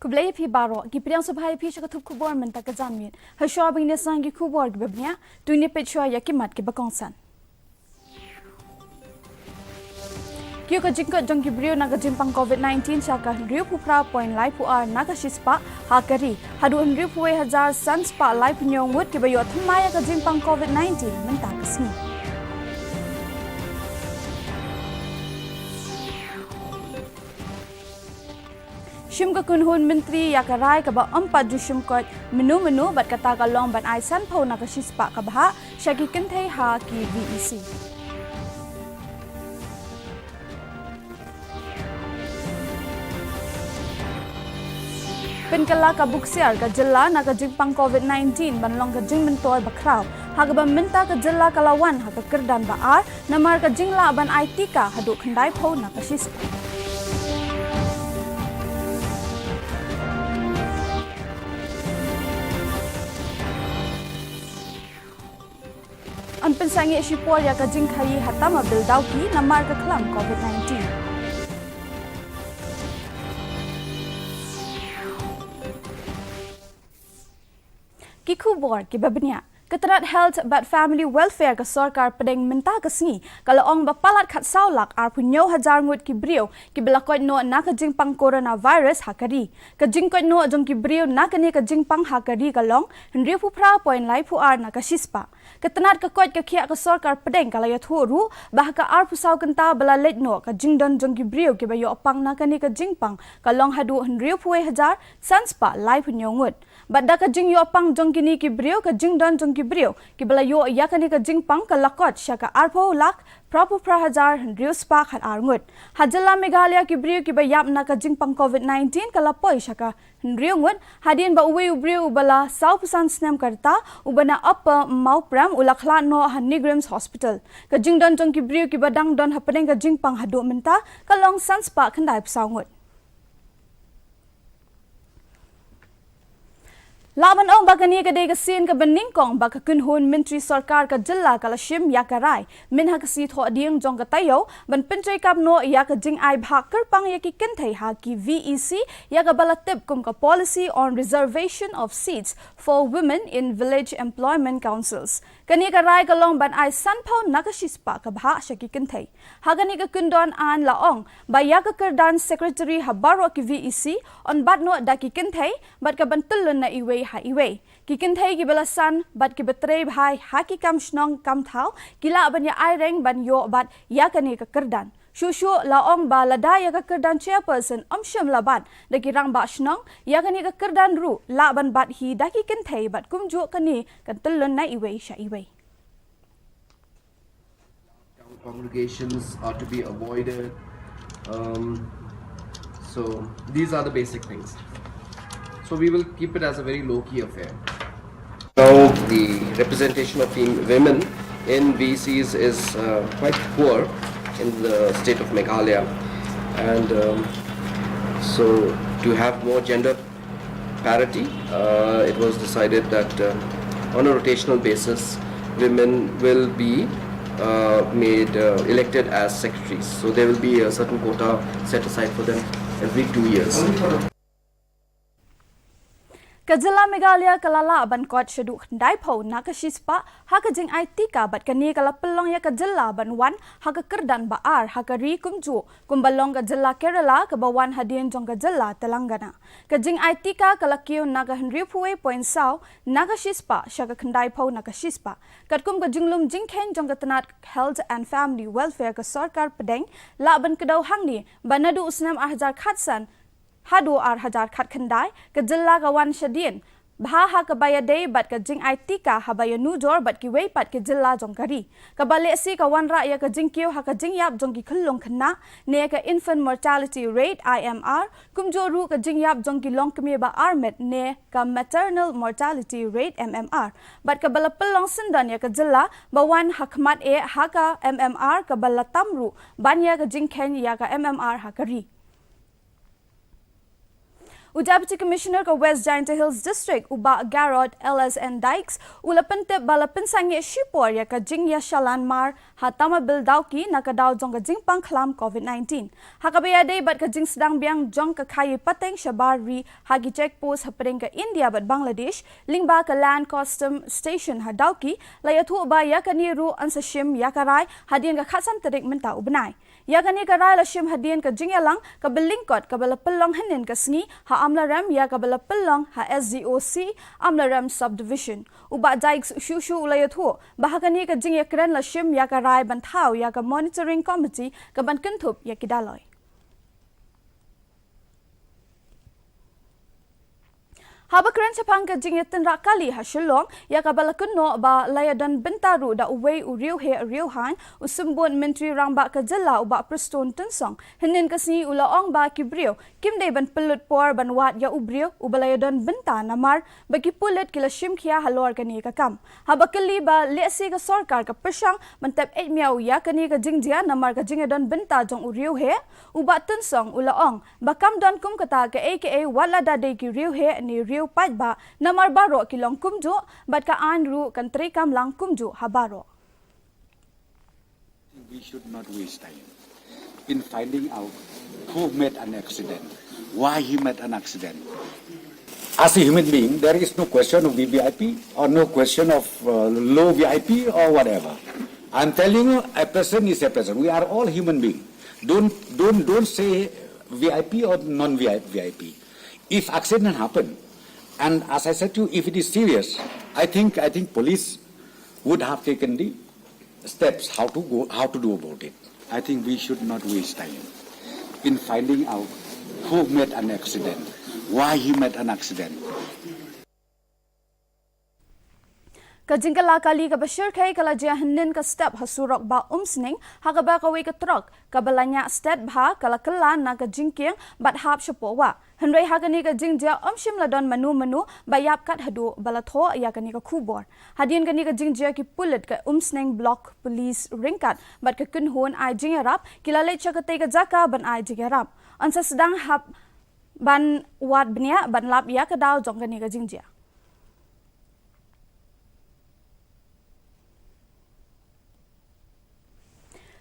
Kublai pi baro, gipriang subhai pi shaka tup kubor menta ka jamin. Ha shopping ne sang gi kubor gi babnya, tuine pe chwa ya kimat ki bakongsan. Kyo ka jingka jong gibrio naga jimpang COVID-19 shaka riu pupra point lai pu ar naga shispa hakari. Hadu riu puwe hajar sans pa lai punyong wut ki bayo thamaya ka jimpang COVID-19 menta kasni. Shimka kunhun menteri yakarai kaba empat jushum kot menu bat kata kalong ban aisan pau nak shispa kabha shaki kenthai ha ki VEC. Penkala kabuk siar ka jela nak jimpang COVID-19 ban long ka jing mentor bakraw hagaba minta ka jela kalawan ha ka kerdan baar namar ka jingla ban aitika hadu khandai pau nak shispa. An pensangi sipor ya ka jingkai hatama bildauki namar ka klam COVID-19. Kikubor ki babnya Keterat Health but Family Welfare ka Sarkar pedeng menta kasni kalau ong bapalat khat saulak ar punyo hajar ngut ki brio ki belakot no na ka jingpang coronavirus hakari ka jingkot no jong ki brio na kani ka jingpang hakari kalong henry pupra point lai pu ar na ka shispa ketenat ka kot ka khia ka Sarkar pedeng kala ya thoru bah ka ar pusau kenta bala let no ka jingdon jong ki brio ki bayo pang na kani ka jingpang kalong hadu henry puwe hajar sanspa lai punyo ngut badda ka jing yo pang jong kini ki brio ka jingdon jong ki brio ki bala yo yakani ka jingpang ka lakot shaka arpo lak prapu prahazar rius pak hat arngut hajala meghalaya ki brio ki bayap na ka jingpang COVID-19 ka lapoi shaka riungut hadin ba uwe brio bala sau pusan snem karta ubana apa mau pram ulakhla no hanigrims hospital ka jingdon jong ki brio ki badang don hapeng ka jingpang hadu menta ka long sans pa khandai psaungut Laban ong bakani ka dega sin ka bening kong baka kunhun menteri sarkar ka jilla kala shim yakarai min ha kasi tho ading jong ka tayo ban penchoi kap no ya ka jing ai bhak pang ya ki kenthai ha ki VEC ya ka balatip kum ka policy on reservation of seats for women in village employment councils kani ka rai ka long ban ai san phau nakashispa ka bha sha ki kenthai ha kani ka kundon an la ong ba ya ka kerdan secretary habaro ki VEC on bat no da ki kenthai bat ka bantul na iwe ha iwe kikin thai ki belasan bat ki betre bhai haki kam shnong kam thau kila ban ya ai reng ban yo bat ya kani ka kerdan shushu laong ba lada ya ka kerdan chairperson amsham laban da ki rang ba shnong ya kani ka kerdan ru la ban bat hi da ki kin thai bat kum ju kani kan tulun na iwe sha iwe congregations are to be avoided so these are the basic things. So we will keep it as a very low-key affair. Now the representation of women in VCs is quite poor in the state of Meghalaya, and so to have more gender parity, it was decided that on a rotational basis, women will be made elected as secretaries. So there will be a certain quota set aside for them every 2 years. Kajala Meghalaya kalala ban kot shadu dai pau nakashispa haka jing IT ka bat kani kala pelong ya kajala ban wan haka kerdan baar haka ri kumju kumbalong kajala Kerala ka bawan hadin jong kajala Telangana kajing IT ka kala kiu naga henry puwe point sau nakashispa shaka khandai pau nakashispa katkum ka jinglum jingkhen jong katanat Health and Family Welfare ka sarkar pedeng la ban kedau hangni banadu usnam ahjar khatsan hadu ar hajar khat khandai ka jilla ka wan shadien bha ha ka bayade bat ka jing IT ka habaya nu jor bat ki wei pat ke jilla jongkari ka bale si ka wan ra ya ka jing kyo ha ka jing yap jong ki khulong khna ne ka infant mortality rate IMR kum jo ru ka jing yap jong ki long kme ba armet ne ka maternal mortality rate MMR bat ka bala pelong sindan ya ka jilla ba wan hakmat e ha ka MMR ka bala tamru ban ya ka jing khen ya ka MMR ha ka ri Deputy Commissioner ka West Giant Hills District uba Garrod LSN Dykes ulapente balapin sange shipor ya ka jing ya shalan mar hatama bil dauki nakadaw jong ka jing pang klam COVID-19 hakabaya bat ka jing sedang biang jong ka khayi pateng shabari hagi checkpost hapring ka India bat Bangladesh lingba ka land custom station hadauki layathu ba ya ka niru ansashim ya karai hadien ka khasan terik menta ubnai ya kani karai la shim hadien ka jingyalang ka belingkot ka balapelong hanin ka sngi ha amlaram ya ka balapelong ha SDOC amlaram subdivision uba dikes shushu ulayathu bahakani ka jingyakran la shim ya karai banthau ya ka monitoring committee ka bankentup ya kidaloy Habakran sapang ka jingitan rakali ha Shillong ya kabalakun no ba layadan bentaru da uway uriu he riuhan usumbun menteri rangba ka jala uba preston tensong hinin kasni ulaong ba kibriu kimday ban pelut por ban wat ya ubriu ubalayadan benta namar bagi pulit kila shimkhia halor kani ka kam habakali ba lesi ka sarkar ka persang mantap 8 miau ya kani ka jingjia namar ka jingadan benta jong uriu he uba tensong ulaong bakam don kum kata ka aka wala da de ki riu he ni riu pat ba namar baro kilong kumju bat ka anru kan trikam lang kumju habaro we should not waste time in finding out who made an accident, why he made an accident. As a human being, there is no question of VVIP or no question of low VIP or whatever. I'm telling you, a person is a person. We are all human beings. Don't say VIP or non-VIP. If accident happen, and as I said to you, if it is serious, I think police would have taken the steps how to do about it. I think we should not waste time in finding out who made an accident, why he made an accident. Kajingkala kali ka bashir kay kalajya hinin ka step hasurok ba umsning hakaba kawi ka truk kabalanya step ba kalakala na kajingking bat hap shapowa henry hagani ka jingja umshim ladon manu bayap kat hadu balatho ya kani ka khubor hadin kani ka jingja ki pulit ka umsning block police ringkat bat ka kunhon ai jingarap kilale chakate ka jaka ban ai jingarap ansa sedang hap ban wat bnia ban lap ya ka daw jong kani ka jingja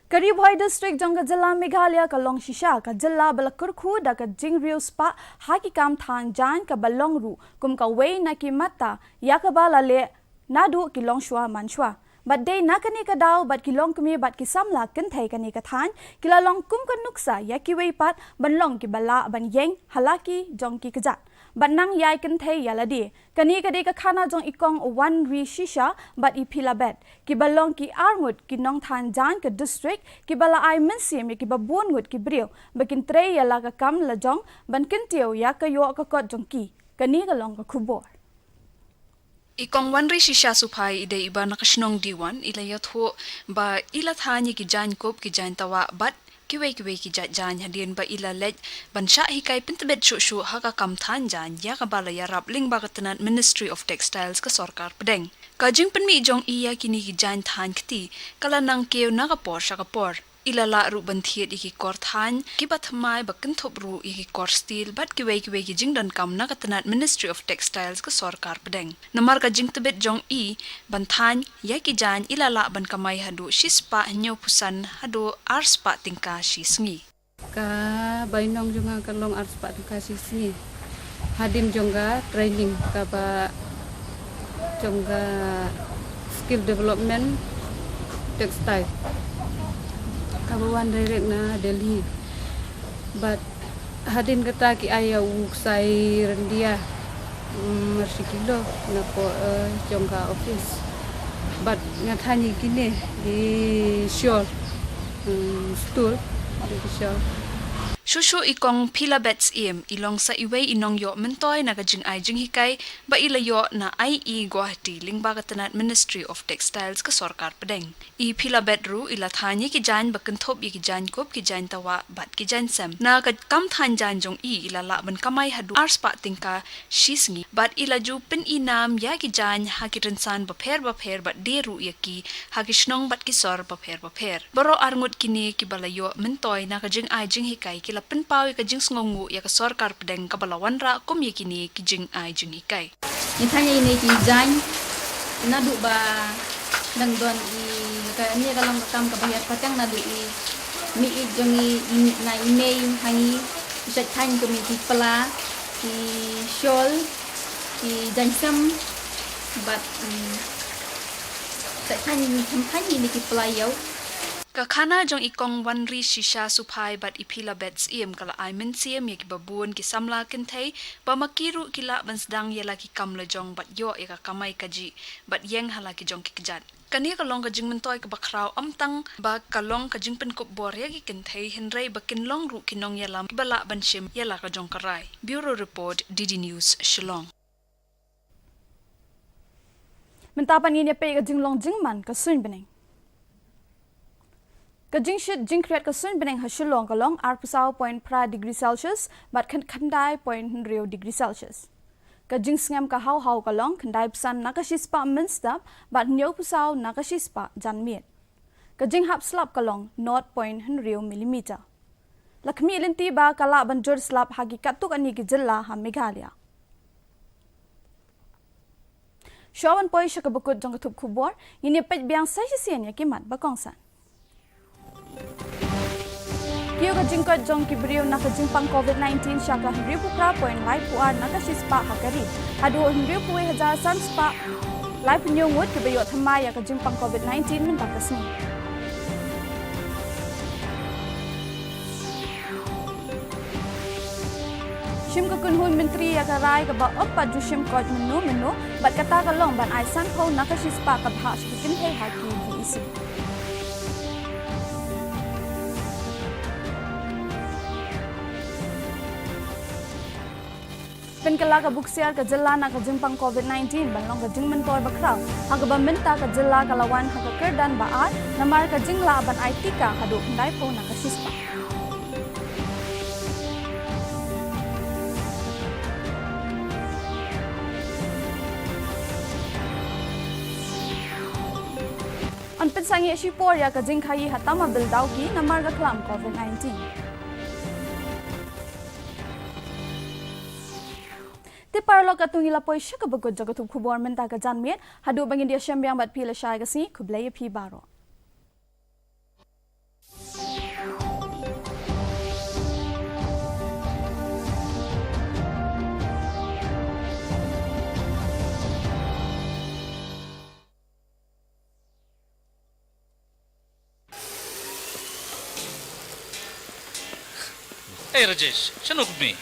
Karibhoy district jong jilla Meghalaya ka long shisha ka jilla balakurkhu da ka jingriu spa haki kam than jan ka balongru kum ka wei na ki mata ya ka balale nadu ki long shwa manshwa but day nakani ka daw but ki long kumi but ki samla kin thai kani ka than kila long kum ka nuksa ya ki wei pat ban long ki bala ban yeng halaki jong ki kajat but nang yai kin thai yaladi kani ka de ka khana jong ikong one ri shisha but ipila bet ki balong ki armut ki nong than jan ka district ki bala ai mensim ki babon ngut ki brio bakin tre yala ka kam la jong ban kin tio ya ka yo ka kot jong ki kani ka long ka khubor Ikong wanri shisha supai ide iba nakashnong diwan ilayat ho ba ilat hanyi ki jan kop ki jan tawa bat kiwe ki jan hadien ba ilalet bansha hikay pintabet shu haka kamthan jan ya kabala yarap ling bagatanan Ministry of Textiles ka sarkar pedeng kajing penmi jong iya kini ki jan than kti kala nang keu nakapor shakapor ilala ru banthiet iki kor than kibat mai bakin thop ru iki kor steel bat kiwe ki jingdan kam nakatanat Ministry of Textiles ka sarkar pedeng namar ka jingtabet jong i banthan ya ki jan ilala ban kamay hadu shispa nyo pusan hadu arspa tingka shisngi ka bainong jonga kalong arspa tingka shisngi hadim jonga training ka ba jonga skill development textile kabawan direct na Delhi but hadin kata ki ayaw sai rendia marsikilo na po jongka office but ngathani kini di shore stool di shore Shushu ikong pila bets ilong sa iwe inong yo mentoy nagajing ay jing hikay ba ilayo na IE Guwahati lingba katanat Ministry of Textiles ka sarkar pedeng. I pila bet ru ilathanya ki jan bakantop ki jan kop ki jan tawa bat ki jan sem. Na kam than jan jong i ilala ban kamay hadu arspa tingka shisngi bat ilaju pin inam ya ki jan hakirinsan bapher bat deru yaki hakishnong bat ki sor bapher. Baro arngut kini ki balayo mentoy nagajing ay jing hikay kila penpau ka jing sngongu ya ka sarkar pedeng ka balawan ra kom ye kini ki jing ai jing hikai. Ni tanya ini ki jan nadu ba nang don i ka ni kalong kam ka bayar patang nadu i mi i jongi na email hangi bisa tanya ko mi ki pala ki shawl ki jansam but sa tanya ni tanya ni ki pala yaw. Ka khana jong ikong wanri shisha supai bat ipila bets iem kala aimen siem ye ki babun ki samla kentai ba makiru kila bansdang ye laki kamla jong bat yo ye ka kamai kaji bat yeng hala ki jong ki kejat. Kani kalong ka jing mentoy ka bakrau amtang ba kalong ka jing penkop bor ye ki kentai henrei ba kinlong ru kinong yalam bala banshim yela ka jong karai. Bureau Report DD News Shillong. Mentapan ini pe ka jinglong jingman ka sun beneng. Ka jingshit jingkriat ka sun beneng ha Shillong kalong arpusau point pra degree Celsius bat khandai point rio degree Celsius. Ka jingsngam ka hau kalong khandai psan nakashispa minstap bat nyau pusau nakashispa janmiet. Ka jinghap slap kalong 0.0 millimeter. Lakmi linti ba kala banjur slap hagi katuk ani ki jilla ha Meghalaya. Shawan poi shakabukut jong katup kubor ini pet biang sai sisian ya kimat bakongsan. Kiyo ka jingkot jong kibriyo na ka jingpang COVID-19 siya ka hendriyo pukra point lai puan na ka shispa hakari. Hadu hendriyo puwe hajar san spa lai punyungut kibayo thamaya ka jingpang COVID-19 minta kasni. Shim ka kunhun menteri ya ka rai ka ba oppa ju shim kot menu bat kata ka long ban ai san ko na ka shispa ka bha shikin hei haki VEC. Penkala ka buksiar ka jilla na ka jingpang COVID-19 banlong ka jing mentor bakraw haga ba minta ka jilla kalawan haga kerdan baat namar ka jingla ban ai tika hadu hendai po na ka shispa. An pensangi shipor ya ka jingkhayi hatama bildau ki namar ka klam COVID-19. Ti parlo ka tungila poi shaka bagot jagatup khubor menta ka janmiet hadu bangin dia syambyang bat pila shai kasi kublay phi baro. Hey Rajesh, siya nukmi?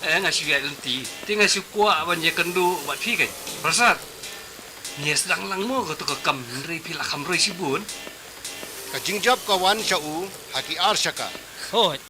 Nga siya ganti, tinggal si kuah banyak kendu buat fikir. Prasad, ni sedang lang mo kau tu kam rei pila kam rei si bun. Kajing job kawan siya haki ar siya ka. Oh,